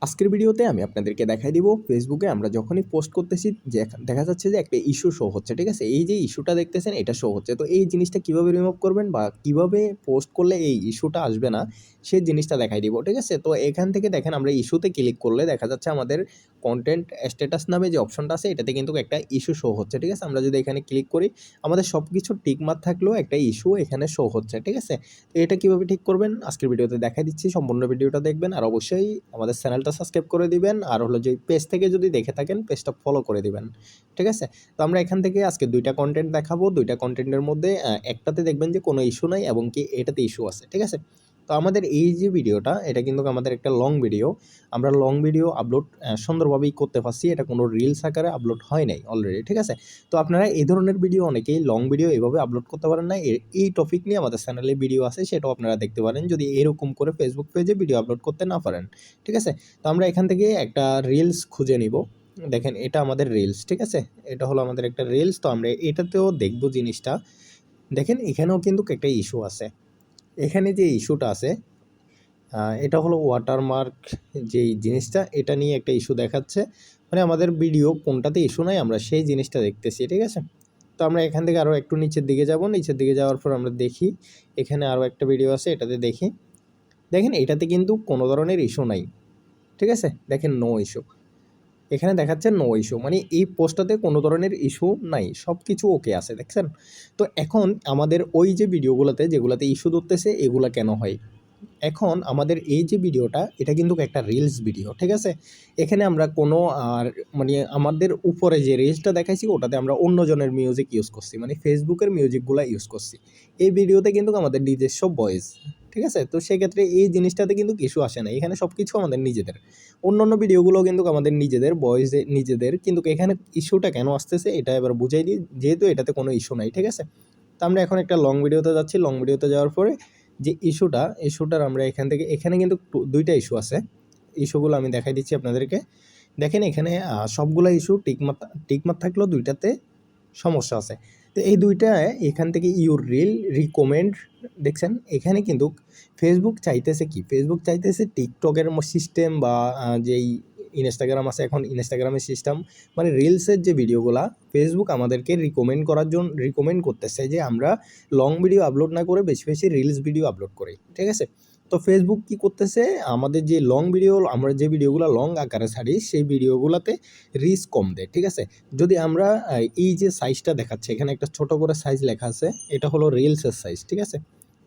আজকের ভিডিওতে আমি আপনাদেরকে দেখাই দিব ফেসবুকে আমরা যখনই পোস্ট করতেছি যে দেখা যাচ্ছে যে একটা ইস্যু শো হচ্ছে, ঠিক আছে? এই যে ইস্যুটা দেখতেছেন এটা শো হচ্ছে। তো এই জিনিসটা কিভাবে রিমুভ করবেন বা কিভাবে পোস্ট করলে এই ইস্যুটা আসবে না সেই জিনিসটা দেখাই দিব, ঠিক আছে? তো এখান থেকে দেখেন আমরা ইস্যুতে ক্লিক করলে দেখা যাচ্ছে আমাদের কন্টেন্ট স্ট্যাটাস নামে যে অপশনটা আছে এটাতে কিন্তু একটা ইস্যু শো হচ্ছে, ঠিক আছে? আমরা যদি এখানে ক্লিক করি আমাদের সব কিছু টিকমার্ক থাকলেও একটা ইস্যু এখানে শো হচ্ছে, ঠিক আছে? তো এটা কিভাবে ঠিক করবেন আজকের ভিডিওতে দেখাই দিচ্ছি। সম্পূর্ণ ভিডিওটা দেখবেন আর অবশ্যই আমাদের চ্যানেলটা সাবস্ক্রাইব করে দিবেন আর হলো যে পেজ থেকে যদি দেখে থাকেন পেজটা ফলো করে দিবেন, ঠিক আছে? তো আমরা এখান থেকে আজকে 2টা কন্টেন্ট দেখাবো। 2টা কন্টেন্টের মধ্যে একটাতে দেখবেন যে কোনো ইস্যু নাই এবং কি এটাতে ইস্যু আছে, ঠিক আছে? তো আমাদের এই যে ভিডিওটা এটা কিন্তু আমাদের একটা লং ভিডিও। আমরা লং ভিডিও আপলোড সুন্দরভাবেই করতে পারছি। এটা কোনো রিলস আকারে আপলোড হয় নাই অলরেডি, ঠিক আছে? তো আপনারা এই ধরনের ভিডিও অনেকেই লং ভিডিও এভাবে আপলোড করতে পারেন না। এই টপিক নিয়ে আমাদের চ্যানেলে ভিডিও আছে, সেটাও আপনারা দেখতে পারেন যদি এরকম করে ফেসবুক পেজে ভিডিও আপলোড করতে না পারেন, ঠিক আছে? তো আমরা এখান থেকে একটা রিলস খুঁজে নিব। দেখেন এটা আমাদের রিলস, ঠিক আছে? এটা হলো আমাদের একটা রিলস। তো আমরা এটাতেও দেখব জিনিসটা। দেখেন এখানেও কিন্তু একটা ইস্যু আছে। এখানে যে ইস্যুটা আছে এটা হলো ওয়াটারমার্ক যেই জিনিসটা এটা নিয়ে একটা ইস্যু দেখাচ্ছে। মানে আমাদের ভিডিও কোনটাতে ইস্যু নাই আমরা সেই জিনিসটা দেখতেছি, ঠিক আছে? তো আমরা এখান থেকে আরও একটু নিচের দিকে যাব। নিচের দিকে যাওয়ার পর আমরা দেখি এখানে আরও একটা ভিডিও আছে, এটাতে দেখি। দেখেন এটাতে কিন্তু কোনো ধরনের ইস্যু নাই, ঠিক আছে? দেখেন নো ইস্যু। এখানে দেখাচ্ছে নো ইস্যু, মানে এই পোস্টটাতে কোনো ধরনের ইস্যু নাই, সব কিছু ওকে আছে, দেখছেন? তো এখন আমাদের ওই যে ভিডিওগুলোতে যেগুলোতে ইস্যু ধরতেছে এগুলা কেন হয়? এখন আমাদের এই যে ভিডিওটা এটা কিন্তু একটা রিলস ভিডিও, ঠিক আছে? এখানে আমরা কোনো আর মানে আমাদের উপরে যে রিলসটা দেখাইছি ওটাতে আমরা অন্যজনের মিউজিক ইউজ করছি, মানে ফেসবুকের মিউজিকগুলো ইউজ করছি। এই ভিডিওতে কিন্তু আমাদের নিজস্ব ভয়েস, ঠিক আছে? তো সেক্ষেত্রে এই জিনিসটাতে কিন্তু ইস্যু আসে না, এখানে সব কিছু আমাদের নিজেদের। অন্যান্য ভিডিওগুলো কিন্তু আমাদের নিজেদের ভয়েসে নিজেদের, কিন্তু এখানে ইস্যুটা কেন আসতেছে এটা এবার বুঝাই দিই, যেহেতু এটাতে কোনো ইস্যু নাই, ঠিক আছে? তো আমরা এখন একটা লং ভিডিওতে যাচ্ছি। লং ভিডিওতে যাওয়ার পরে যে ইস্যুটার আমরা এখান থেকে এখানে কিন্তু 2টা ইস্যু আছে। ইস্যুগুলো আমি দেখাই দিচ্ছি আপনাদেরকে। দেখেন এখানে সবগুলা ইস্যু টিকমার্ক থাকলেও 2টাতে সমস্যা আছে। তো এই 2টায় এখান থেকে ইউর রিল রিকমেন্ড দেখছেন এখানে কিন্তু ফেসবুক চাইতেছে কি? ফেসবুক চাইতেছে টিকটকের সিস্টেম বা যেই ইনস্টাগ্রাম আছে এখন ইনস্টাগ্রামের সিস্টেম, মানে রিলসের যে ভিডিওগুলা ফেসবুক আমাদেরকে রিকমেন্ড করতেছে যে আমরা লং ভিডিও আপলোড না করে বেশি বেশি রিলস ভিডিও আপলোড করি, ঠিক আছে? তো ফেসবুক কি করতেছে আমাদের যে লং ভিডিও আমরা যে ভিডিওগুলো লং আকারে ছাড়ি সেই ভিডিওগুলোতে রিচ কম দেয়, ঠিক আছে? যদি আমরা এই যে সাইজটা দেখাচ্ছে এখানে একটা ছোট করে সাইজ লেখা আছে, এটা হলো রিলসের সাইজ, ঠিক আছে?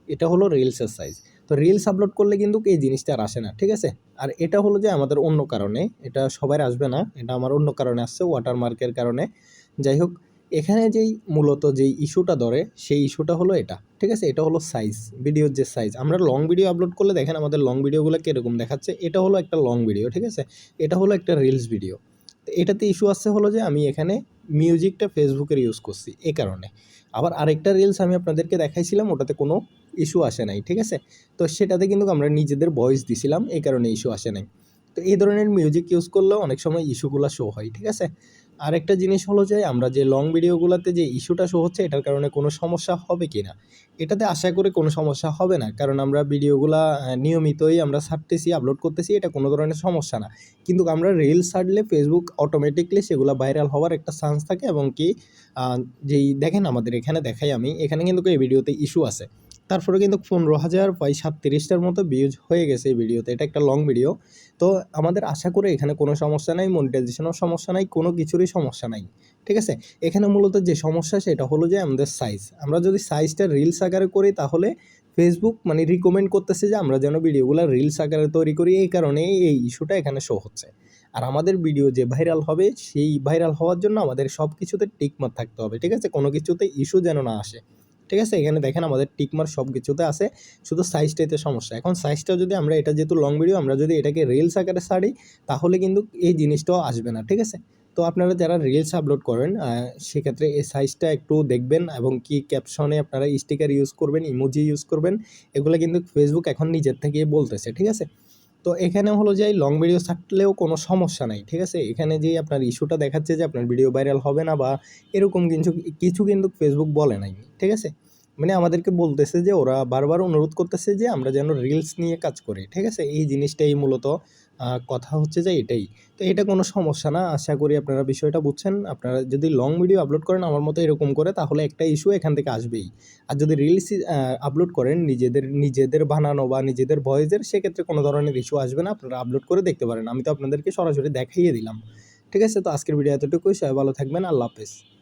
এটা হলো রিলসের সাইজ। তো রিলস আপলোড করলে কিন্তু এই জিনিসটা আর আসে না, ঠিক আছে? আর এটা হলো যে আমাদের অন্য কারণে, এটা সবার আসবে না, এটা আমার অন্য কারণে আসছে ওয়াটারমার্কের কারণে। যাই হোক, এখানে যেই মূলত যেই ইস্যুটা ধরে সেই ইস্যুটা হলো এটা, ঠিক আছে? এটা হলো সাইজ, ভিডিওর যে সাইজ। আমরা লং ভিডিও আপলোড করলে দেখেন আমাদের লং ভিডিওগুলো কীরকম দেখাচ্ছে। এটা হলো একটা লং ভিডিও, ঠিক আছে? এটা হলো একটা রিলস ভিডিও। তো এটাতে ইস্যু আসছে হলো যে আমি এখানে মিউজিকটা ফেসবুকের ইউজ করছি এই কারণে। আবার আরেকটা রিলস আমি আপনাদেরকে দেখাইছিলাম ওটাতে কোনো ইস্যু আসে নাই, ঠিক আছে? তো সেটাতে কিন্তু আমরা নিজেদের ভয়েস দিছিলাম এই কারণে ইস্যু আসে নাই। তো এই ধরনের মিউজিক ইউজ করলেও অনেক সময় ইস্যুগুলো শো হয়, ঠিক আছে? আরেকটা জিনিস হলো যে আমরা যে লং ভিডিওগুলোতে যে ইস্যুটা শো হচ্ছে এটার কারণে কোনো সমস্যা হবে কি না? এটাতে আশা করি কোনো সমস্যা হবে না, কারণ আমরা ভিডিওগুলা নিয়মিতই আমরা ছাড়তেছি, আপলোড করতেছি, এটা কোনো ধরনের সমস্যা না। কিন্তু আমরা রিলস ছাড়লে ফেসবুক অটোমেটিকলি সেগুলা ভাইরাল হওয়ার একটা চান্স থাকে এবং কি যেই দেখেন আমাদের এখানে দেখাই আমি, এখানে কিন্তু এই ভিডিওতে ইস্যু আছে। তারপরে কিন্তু 15,000 প্রায় 37টার মতো ভিউজ হয়ে গেছে এই ভিডিওতে। এটা একটা লং ভিডিও। তো আমাদের আশা করি এখানে কোনো সমস্যা নাই, মনিটাইজেশনেও সমস্যা নাই, কোনো কিছুরই সমস্যা নাই, ঠিক আছে? এখানে মূলত যে সমস্যা সেটা হলো যে আমাদের সাইজ। আমরা যদি সাইজটা রিলস আকারে করি তাহলে ফেসবুক মানে রিকমেন্ড করতেছে যে আমরা যেন ভিডিওগুলো রিলস আকারে তৈরি করি, এই কারণেই এই ইস্যুটা এখানে শো হচ্ছে। আর আমাদের ভিডিও যে ভাইরাল হবে সেই ভাইরাল হওয়ার জন্য আমাদের সব কিছুতে টিকমার্ক থাকতে হবে, ঠিক আছে? কোনো কিছুতে ইস্যু যেন না আসে, ঠিক আছে? এখানে দেখেন আমাদের টিকমার্ক সব কিছুতে আছে, শুধু সাইজটাতে সমস্যা। এখন সাইজটা যদি আমরা এটা যেহেতু লং ভিডিও আমরা যদি এটাকে রিলস আকারে ছাড়ি তাহলে কিন্তু এই জিনিসটাও আসবে না, ঠিক আছে? তো আপনারা যারা রিলস আপলোড করেন সেক্ষেত্রে এই সাইজটা একটু দেখবেন এবং কি ক্যাপশনে আপনারা স্টিকার ইউজ করবেন, ইমোজি ইউজ করবেন। এগুলো কিন্তু ফেসবুক এখন নিজের থেকেই বলতেছে, ঠিক আছে? তো এখানে হলো যে লং ভিডিও ছাড়লেও কোনো সমস্যা নাই, ঠিক আছে? এখানে যে আপনার ইস্যুটা দেখাচ্ছে যে আপনার ভিডিও ভাইরাল হবে না বা এরকম কিছু কিন্তু ফেসবুক বলে নাই, ঠিক আছে? মানে আমাদেরকে বলতেছে যে ওরা বারবার অনুরোধ করতেছে যে আমরা যেন রিলস নিয়ে কাজ করি, ঠিক আছে? এই জিনিসটাই মূলত কথা হচ্ছে যে এটাই। তো এটা কোনো সমস্যা না। আশা করি আপনারা বিষয়টা বুঝছেন। আপনারা যদি লং ভিডিও আপলোড করেন আমার মতো এরকম করে, তাহলে একটা ইস্যু এখান থেকে আসবেই। আর যদি রিলস আপলোড করেন নিজেদের বানানো বা নিজেদের ভয়েসের, সেক্ষেত্রে কোনো ধরনের ইস্যু আসবে না। আপনারা আপলোড করে দেখতে পারেন। আমি তো আপনাদেরকে সরাসরি দেখাইয়ে দিলাম। ঠিক আছে? তো আজকের ভিডিও এতটুকুই। সবাই ভালো থাকবেন। আল্লাহ হাফেজ।